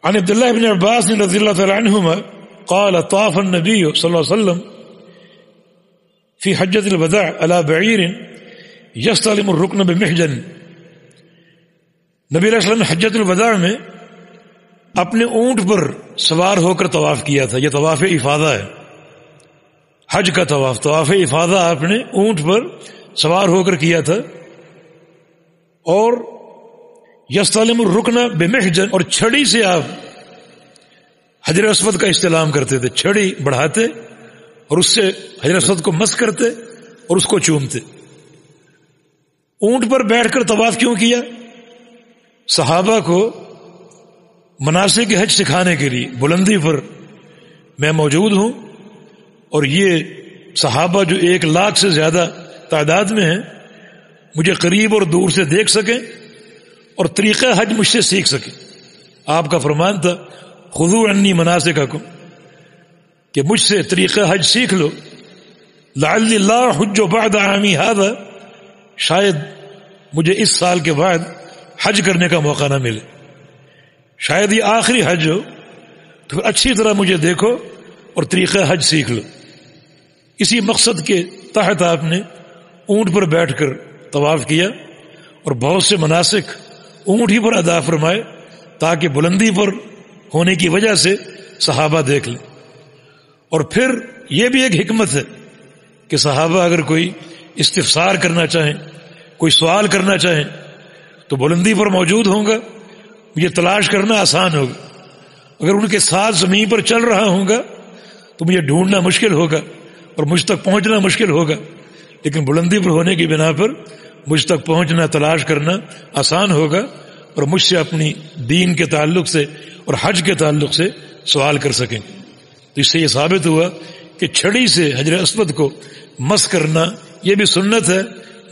عن عبد الله بن عباس رضي الله تعالى عنهما قال طاف النبي صلى الله عليه وسلم في حجة الوداع على بعير يستلم الركن بمحجن. نبی علیہ السلام نے حجۃ الوداع میں اپنے اونٹ پر سوار ہو کر طواف کیا تھا. یہ طواف افاضہ ہے، حج کا طواف. طواف افاضہ آپ نے اونٹ پر سوار ہو کر کیا تھا. اور یستلم الرکن بمحجن، اور چھڑی سے آپ حجر اسود کا استلام کرتے تھے. چھڑی بڑھاتے اور اس سے حجر اسود کو مس کرتے اور اس کو چومتے. اونٹ پر بیٹھ کر طواف کیوں کیا؟ صحابہ کو مناسک حج سکھانے کے لیے. بلندی پر میں موجود ہوں اور یہ صحابہ جو 1,00,000 سے زیادہ تعداد میں ہیں مجھے قریب اور دور سے دیکھ سکیں اور طریقہ حج مجھ سے سیکھ سکیں. آپ کا فرمان تھا خذوا عنی مناسککم، کہ مجھ سے طریقہ حج سیکھ لو. لعلی لا حج بعد عامی ھذا، شاید مجھے اس سال کے بعد حج کرنے کا موقع نہ ملے، شاید یہ آخری حج ہو، تو پھر اچھی طرح مجھے دیکھو اور طریقہ حج سیکھ لو. اسی مقصد کے تحت آپ نے اونٹ پر بیٹھ کر طواف کیا اور بہت سے مناسک اونٹ ہی پر ادا فرمائے تاکہ بلندی پر ہونے کی وجہ سے صحابہ دیکھ لیں. اور پھر یہ بھی ایک حکمت ہے کہ صحابہ اگر کوئی استفسار کرنا چاہیں، کوئی سوال کرنا چاہیں تو بلندی پر موجود ہوں گا، مجھے تلاش کرنا آسان ہوگا. اگر ان کے ساتھ زمین پر چل رہا ہوں گا تو مجھے ڈھونڈنا مشکل ہوگا اور مجھ تک پہنچنا مشکل ہوگا. لیکن بلندی پر ہونے کی بنا پر مجھ تک پہنچنا، تلاش کرنا آسان ہوگا اور مجھ سے اپنی دین کے تعلق سے اور حج کے تعلق سے سوال کر سکیں. تو اس سے یہ ثابت ہوا کہ چھڑی سے حجر اسود کو مس کرنا یہ بھی سنت ہے،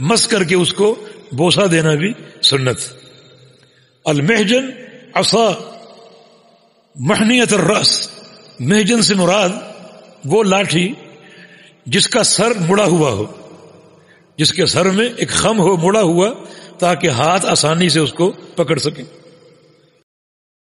مس کر کے اس کو بوسہ دینا بھی سنت. المحجن عصا محنیت الرأس، محجن سے مراد وہ لاٹھی جس کا سر مڑا ہوا ہو، جس کے سر میں ایک خم ہو مڑا ہوا، تاکہ ہاتھ آسانی سے اس کو پکڑ سکیں.